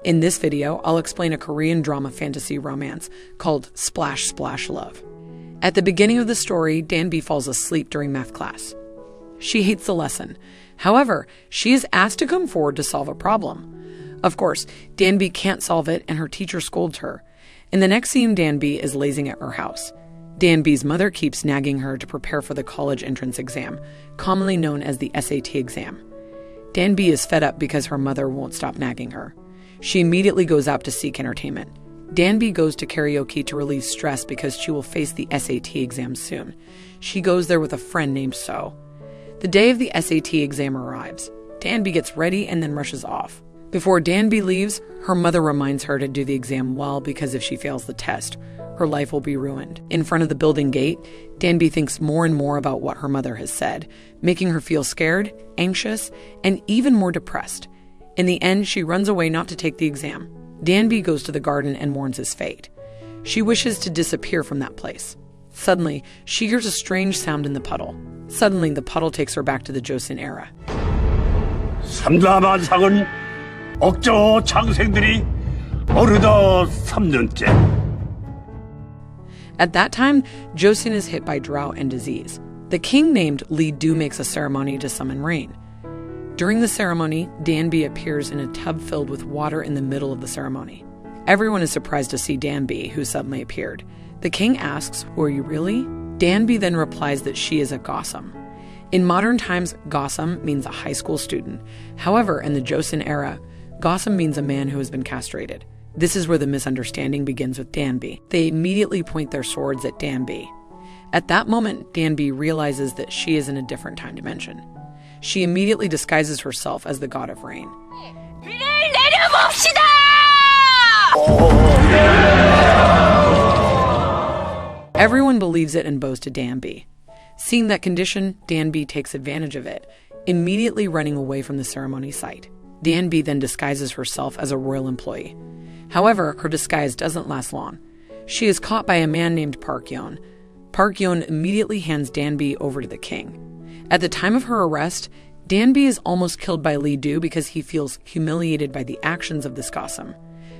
In this video, I'll explain a Korean drama fantasy romance called Splash Splash Love. At the beginning of the story, Danby falls asleep during math class. She hates the lesson. However, she is asked to come forward to solve a problem. Of course, Danby can't solve it and her teacher scolds her. In the next scene, Danby is lazing at her house. Danby's mother keeps nagging her to prepare for the college entrance exam, commonly known as the SAT exam. Danby is fed up because her mother won't stop nagging her. She immediately goes out to seek entertainment. Danby goes to karaoke to relieve stress because she will face the SAT exam soon. She goes there with a friend named So. The day of the SAT exam arrives. Danby gets ready and then rushes off. Before Danby leaves, her mother reminds her to do the exam well because if she fails the test, her life will be ruined. In front of the building gate, Danby thinks more and more about what her mother has said, making her feel scared, anxious, and even more depressed. In the end, she runs away not to take the exam. Danby goes to the garden and mourns his fate. She wishes to disappear from that place. Suddenly, she hears a strange sound in the puddle. Suddenly, the puddle takes her back to the Joseon era. 삼라만상은 억저 장생들이 어느덧 3년째. At that time, Joseon is hit by drought and disease. The king named Lee Do makes a ceremony to summon rain. During the ceremony, Danby appears in a tub filled with water in the middle of the ceremony. Everyone is surprised to see Danby, who suddenly appeared. The king asks, "Who are you really?" Danby then replies that she is a Gossam. In modern times, Gossam means a high school student. However, in the Joseon era, Gossam means a man who has been castrated. This is where the misunderstanding begins with Danby. They immediately point their swords at Danby. At that moment, Danby realizes that she is in a different time dimension. She immediately disguises herself as the god of rain. Everyone believes it and bows to Danby. Seeing that condition, Danby takes advantage of it, immediately running away from the ceremony site. Danby then disguises herself as a royal employee. However, her disguise doesn't last long. She is caught by a man named Park Yeon. Park Yeon immediately hands Danby over to the king. At the time of her arrest, Danby is almost killed by Lee Do because he feels humiliated by the actions of this Gossam.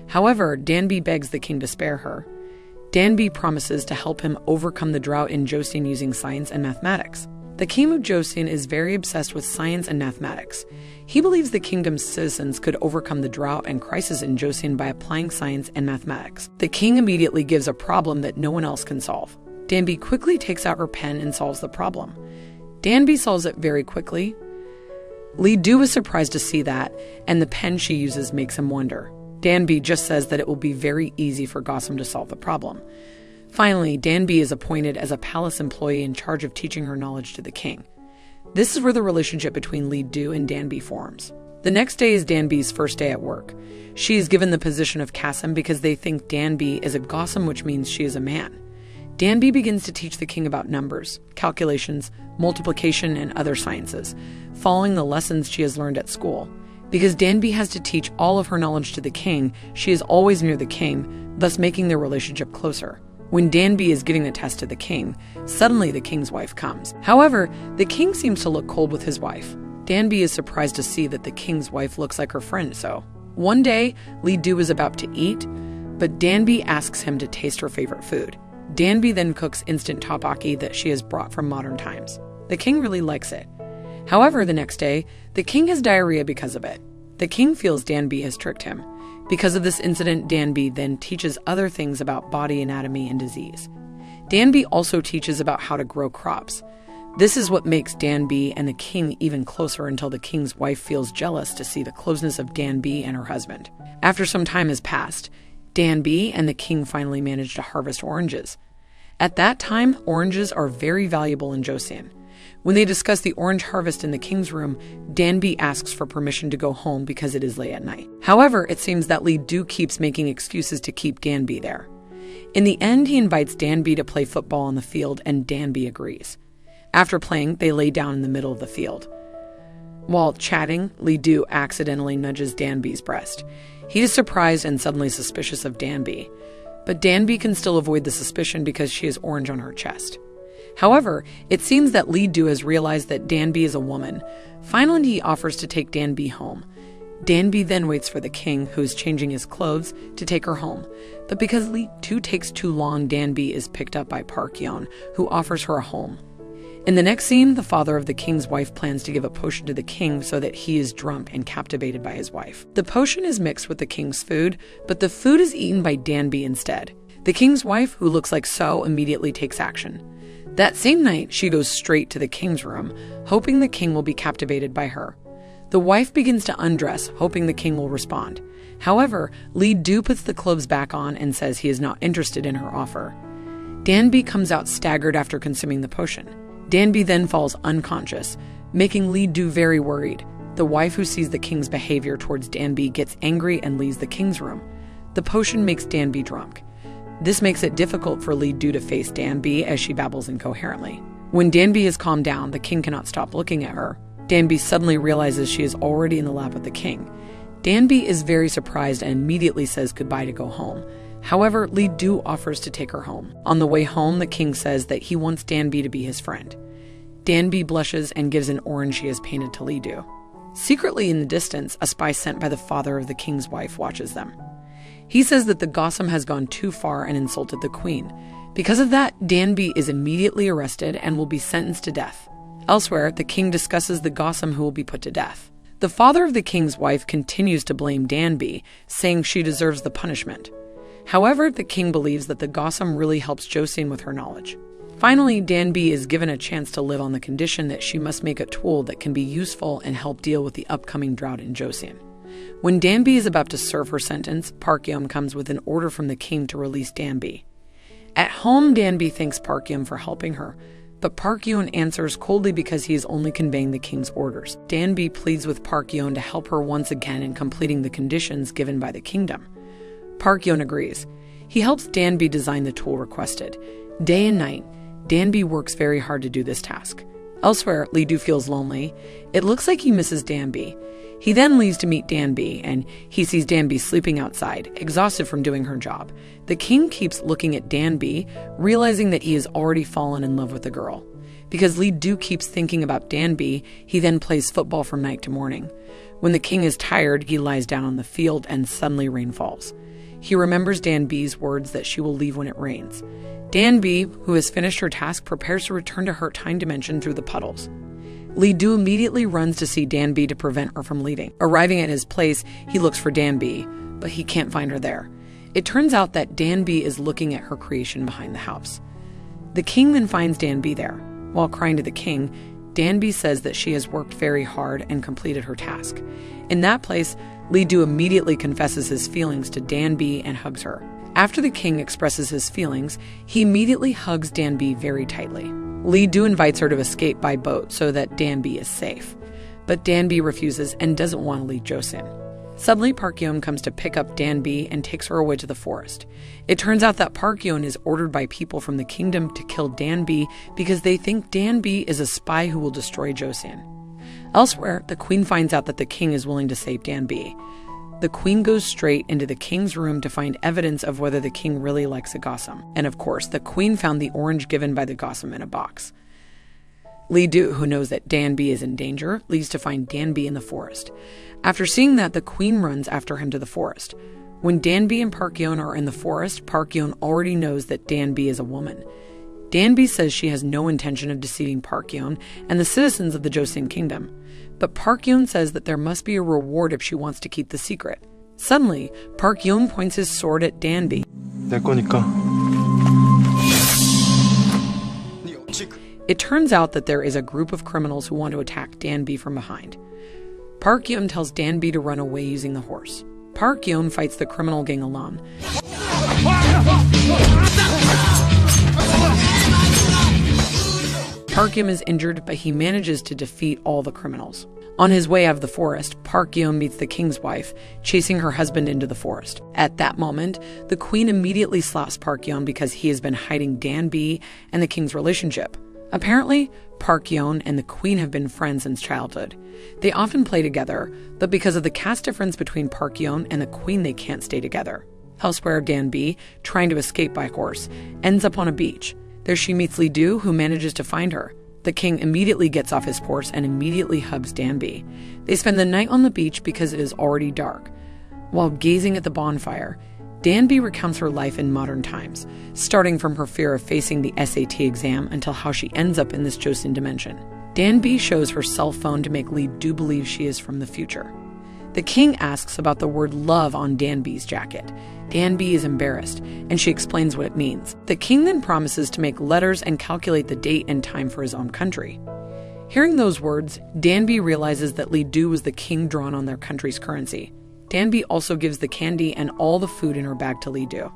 However, Danby begs the king to spare her. Danby promises to help him overcome the drought in Joseon using science and mathematics. The king of Joseon is very obsessed with science and mathematics. He believes the kingdom's citizens could overcome the drought and crisis in Joseon by applying science and mathematics. The king immediately gives a problem that no one else can solve. Danby quickly takes out her pen and solves the problem. Danby solves it very quickly. Lee Do is surprised to see that, and the pen she uses makes him wonder. Danby just says that it will be very easy for Gossam to solve the problem. Finally, Danby is appointed as a palace employee in charge of teaching her knowledge to the king. This is where the relationship between Lee Do and Danby forms. The next day is Danby's first day at work. She is given the position of Kassam because they think Danby is a Gossam, which means she is a man. Danby begins to teach the king about numbers, calculations, multiplication, and other sciences, following the lessons she has learned at school. Because Danby has to teach all of her knowledge to the king, she is always near the king, thus making their relationship closer. When Danby is giving the test to the king, suddenly the king's wife comes. However, the king seems to look cold with his wife. Danby is surprised to see that the king's wife looks like her friend So. One day, Lee Do is about to eat, but Danby asks him to taste her favorite food. Danby then cooks instant tteokbokki that she has brought from modern times. The king really likes it. However, the next day, the king has diarrhea because of it. The king feels Danby has tricked him. Because of this incident, Danby then teaches other things about body anatomy and disease. Danby also teaches about how to grow crops. This is what makes Danby and the king even closer until the king's wife feels jealous to see the closeness of Danby and her husband. After some time has passed, Danby and the king finally manage to harvest oranges. At that time, oranges are very valuable in Joseon. When they discuss the orange harvest in the king's room, Danby asks for permission to go home because it is late at night. However, it seems that Lee Do keeps making excuses to keep Danby there. In the end, he invites Danby to play football on the field, and Danby agrees. After playing, they lay down in the middle of the field. While chatting, Lee Do accidentally nudges Danby's breast. He is surprised and suddenly suspicious of Danby, but Danby can still avoid the suspicion because she has orange on her chest. However, it seems that Lee Do has realized that Danby is a woman. Finally, he offers to take Danby home. Danby then waits for the king, who is changing his clothes, to take her home. But because Lee Do takes too long, Danby is picked up by Park Yeon, who offers her a home. In the next scene, the father of the king's wife plans to give a potion to the king so that he is drunk and captivated by his wife. The potion is mixed with the king's food, but the food is eaten by Danby instead. The king's wife, who looks like So, immediately takes action. That same night, she goes straight to the king's room, hoping the king will be captivated by her. The wife begins to undress, hoping the king will respond. However, Lee Do puts the clothes back on and says he is not interested in her offer. Danby comes out staggered after consuming the potion. Danby then falls unconscious, making Lee Do very worried. The wife, who sees the king's behavior towards Danby, gets angry and leaves the king's room. The potion makes Danby drunk. This makes it difficult for Lee Do to face Danby as she babbles incoherently. When Danby has calmed down, the king cannot stop looking at her. Danby suddenly realizes she is already in the lap of the king. Danby is very surprised and immediately says goodbye to go home. However, Lee Do offers to take her home. On the way home, the king says that he wants Danby to be his friend. Danby blushes and gives an orange she has painted to Lee Do. Secretly in the distance, a spy sent by the father of the king's wife watches them. He says that the Gossam has gone too far and insulted the queen. Because of that, Danby is immediately arrested and will be sentenced to death. Elsewhere, the king discusses the Gossam who will be put to death. The father of the king's wife continues to blame Danby, saying she deserves the punishment. However, the king believes that the Gossam really helps Joseon with her knowledge. Finally, Danby is given a chance to live on the condition that she must make a tool that can be useful and help deal with the upcoming drought in Joseon. When Danby is about to serve her sentence, Park Yeon comes with an order from the king to release Danby. At home, Danby thanks Park Yeon for helping her, but Park Yeon answers coldly because he is only conveying the king's orders. Danby pleads with Park Yeon to help her once again in completing the conditions given by the kingdom. Park Yeon agrees. He helps Danby design the tool requested. Day and night, Danby works very hard to do this task. Elsewhere, Lee Do feels lonely. It looks like he misses Danby. He then leaves to meet Danby, and he sees Danby sleeping outside, exhausted from doing her job. The king keeps looking at Danby, realizing that he has already fallen in love with the girl. Because Lee Do keeps thinking about Danby, he then plays football from night to morning. When the king is tired, he lies down on the field and suddenly rain falls. He remembers Danby's words that she will leave when it rains. Danby, who has finished her task, prepares to return to her time dimension through the puddles. Lee Do immediately runs to see Danby to prevent her from leaving. Arriving at his place, he looks for Danby, but he can't find her there. It turns out that Danby is looking at her creation behind the house. The king then finds Danby there. While crying to the king, Danby says that she has worked very hard and completed her task. In that place, Lee Do immediately confesses his feelings to Danby and hugs her. After the king expresses his feelings, he immediately hugs Danby very tightly. Lee Do invites her to escape by boat so that Danby is safe. But Danby refuses and doesn't want to leave Joseon. Suddenly, Park Yeon comes to pick up Danby and takes her away to the forest. It turns out that Park Yeon is ordered by people from the kingdom to kill Danby because they think Danby is a spy who will destroy Joseon. Elsewhere, the queen finds out that the king is willing to save Danby. The queen goes straight into the king's room to find evidence of whether the king really likes a Gossam. And of course, the queen found the orange given by the Gossam in a box. Lee Do, who knows that Danby is in danger, leaves to find Danby in the forest. After seeing that, the queen runs after him to the forest. When Danby and Park Yeon are in the forest, Park Yeon already knows that Danby is a woman. Danby says she has no intention of deceiving Park Yeon and the citizens of the Joseon kingdom. But Park Yeon says that there must be a reward if she wants to keep the secret. Suddenly, Park Yeon points his sword at Danby. 내 거니까. It turns out that there is a group of criminals who want to attack Danby from behind. Park Yeon tells Danby to run away using the horse. Park Yeon fights the criminal gang alone. Park Yeon is injured, but he manages to defeat all the criminals. On his way out of the forest, Park Yeon meets the king's wife, chasing her husband into the forest. At that moment, the queen immediately slaps Park Yeon because he has been hiding Danby and the king's relationship. Apparently, Park Yeon and the queen have been friends since childhood. They often play together, but because of the caste difference between Park Yeon and the queen, they can't stay together. Elsewhere, Danby, trying to escape by horse, ends up on a beach. There she meets Lee Do, who manages to find her. The king immediately gets off his horse and immediately hugs Danby. They spend the night on the beach because it is already dark. While gazing at the bonfire, Danby recounts her life in modern times, starting from her fear of facing the SAT exam until how she ends up in this Joseon dimension. Danby shows her cell phone to make Lee Do believe she is from the future. The king asks about the word love on Danby's jacket. Danby is embarrassed, and she explains what it means. The king then promises to make letters and calculate the date and time for his own country. Hearing those words, Danby realizes that Lee Do was the king drawn on their country's currency. Danby also gives the candy and all the food in her bag to Lee Do.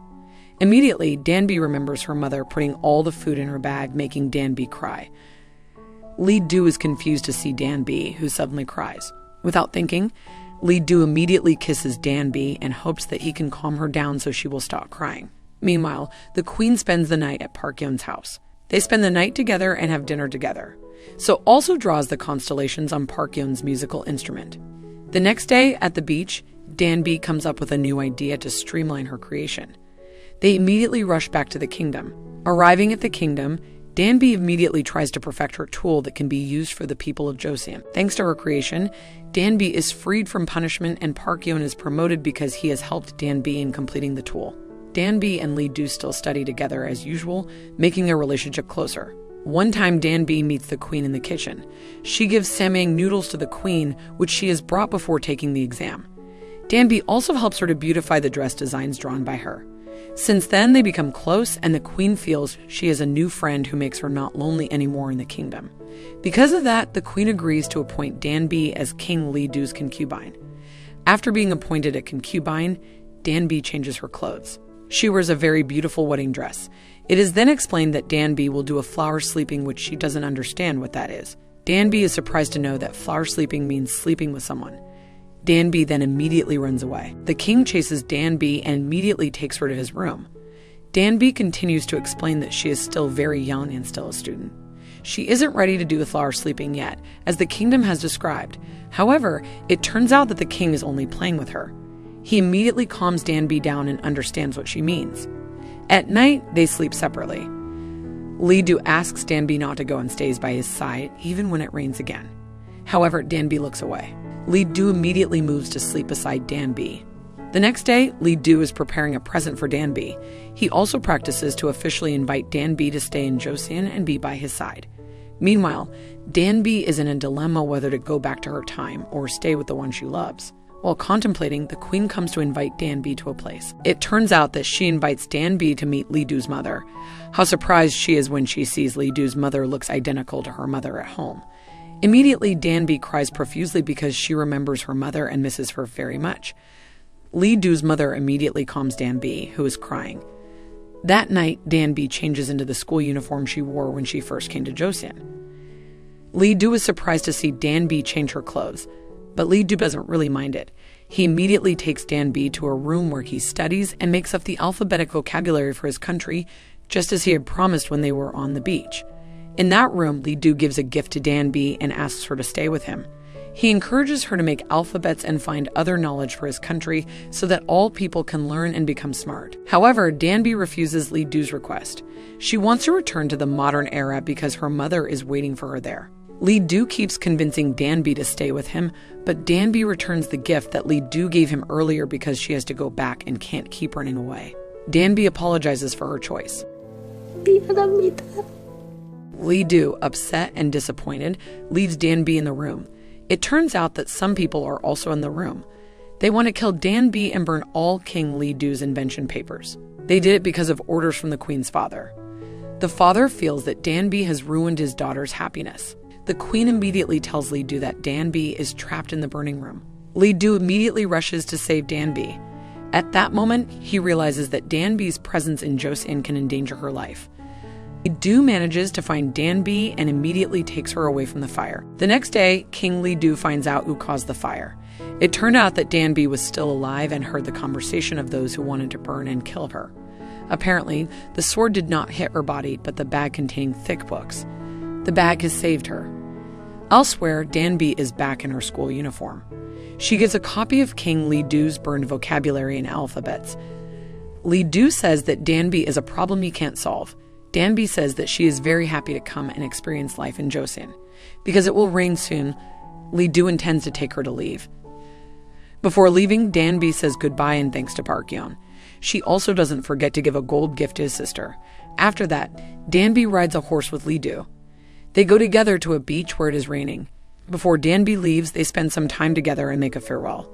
Immediately, Danby remembers her mother putting all the food in her bag, making Danby cry. Lee Do is confused to see Danby, who suddenly cries. Without thinking, Lee Do immediately kisses Danby and hopes that he can calm her down so she will stop crying. Meanwhile, the queen spends the night at Park Yeon's house. They spend the night together and have dinner together. So also draws the constellations on Park Yeon's musical instrument. The next day, at the beach, Danby comes up with a new idea to streamline her creation. They immediately rush back to the kingdom. Arriving at the kingdom, Danby immediately tries to perfect her tool that can be used for the people of Joseon. Thanks to her creation, Danby is freed from punishment and Park Yeon is promoted because he has helped Danby in completing the tool. Danby and Lee Do still study together as usual, making their relationship closer. One time Danby meets the queen in the kitchen. She gives Samyang noodles to the queen, which she has brought before taking the exam. Danby also helps her to beautify the dress designs drawn by her. Since then, they become close, and the queen feels she has a new friend who makes her not lonely anymore in the kingdom. Because of that, the queen agrees to appoint Danby as King Lee Do's concubine. After being appointed a concubine, Danby changes her clothes. She wears a very beautiful wedding dress. It is then explained that Danby will do a flower sleeping, which she doesn't understand what that is. Danby is surprised to know that flower sleeping means sleeping with someone. Danby then immediately runs away. The king chases Danby and immediately takes her to his room. Danby continues to explain that she is still very young and still a student. She isn't ready to do the flower sleeping yet, as the kingdom has described. However, it turns out that the king is only playing with her. He immediately calms Danby down and understands what she means. At night, they sleep separately. Lee Do asks Danby not to go and stays by his side, even when it rains again. However, Danby looks away. Lee Do immediately moves to sleep beside Danby. The next day, Lee Do is preparing a present for Danby. He also practices to officially invite Danby to stay in Joseon and be by his side. Meanwhile, Danby is in a dilemma whether to go back to her time or stay with the one she loves. While contemplating, the queen comes to invite Danby to a place. It turns out that she invites Danby to meet Lee Do's mother. How surprised she is when she sees Lee Do's mother looks identical to her mother at home. Immediately, Danby cries profusely because she remembers her mother and misses her very much. Lee Do's mother immediately calms Danby, who is crying. That night, Danby changes into the school uniform she wore when she first came to Joseon. Lee Do is surprised to see Danby change her clothes, but Lee Do doesn't really mind it. He immediately takes Danby to a room where he studies and makes up the alphabetic vocabulary for his country, just as he had promised when they were on the beach. In that room, Lee Do gives a gift to Danby and asks her to stay with him. He encourages her to make alphabets and find other knowledge for his country so that all people can learn and become smart. However, Danby refuses Lee Do's request. She wants to return to the modern era because her mother is waiting for her there. Lee Do keeps convincing Danby to stay with him, but Danby returns the gift that Lee Do gave him earlier because she has to go back and can't keep running away. Danby apologizes for her choice. 미안합니다. Lee Do, upset and disappointed, leaves Danby in the room. It turns out that some people are also in the room. They want to kill Danby and burn all King Lee Do's invention papers. They did it because of orders from the queen's father. The father feels that Danby has ruined his daughter's happiness. The queen immediately tells Lee Do that Danby is trapped in the burning room. Lee Do immediately rushes to save Danby. At that moment, he realizes that Danby's presence in Joseon can endanger her life. Lee Do manages to find Danby and immediately takes her away from the fire. The next day, King Lee Do finds out who caused the fire. It turned out that Danby was still alive and heard the conversation of those who wanted to burn and kill her. Apparently, the sword did not hit her body, but the bag containing thick books. The bag has saved her. Elsewhere, Danby is back in her school uniform. She gets a copy of King Lee Do's burned vocabulary and alphabets. Lee Do says that Danby is a problem he can't solve. Danby says that she is very happy to come and experience life in Joseon. Because it will rain soon, Lee Do intends to take her to leave. Before leaving, Danby says goodbye and thanks to Park Yeon. She also doesn't forget to give a gold gift to his sister. After that, Danby rides a horse with Lee Do. They go together to a beach where it is raining. Before Danby leaves, they spend some time together and make a farewell.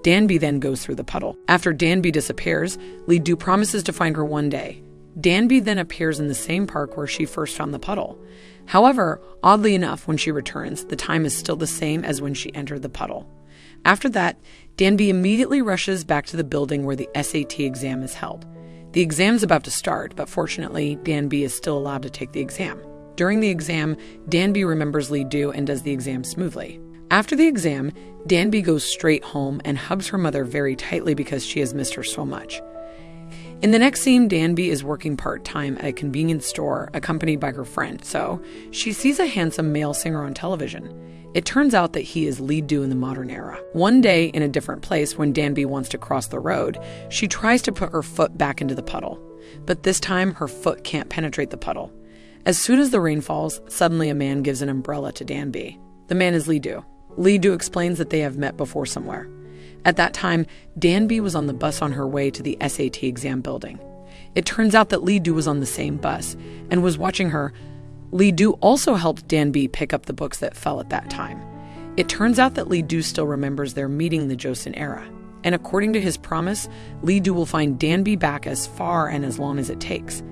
Danby then goes through the puddle. After Danby disappears, Lee Do promises to find her one day. Danby then appears in the same park where she first found the puddle. However, oddly enough, when she returns, the time is still the same as when she entered the puddle. After that, Danby immediately rushes back to the building where the SAT exam is held. The exam's about to start, but fortunately, Danby is still allowed to take the exam. During the exam, Danby remembers Lee Do and does the exam smoothly. After the exam, Danby goes straight home and hugs her mother very tightly because she has missed her so much. In the next scene, Danby is working part-time at a convenience store accompanied by her friend, so she sees a handsome male singer on television. It turns out that he is Lee Do in the modern era. One day, in a different place, when Danby wants to cross the road, she tries to put her foot back into the puddle. But this time, her foot can't penetrate the puddle. As soon as the rain falls, suddenly a man gives an umbrella to Danby. The man is Lee Do. Lee Do explains that they have met before somewhere. At that time, Danby was on the bus on her way to the SAT exam building. It turns out that Lee Do was on the same bus and was watching her. Lee Do also helped Danby pick up the books that fell at that time. It turns out that Lee Do still remembers their meeting in the Joseon era. And according to his promise, Lee Do will find Danby back as far and as long as it takes.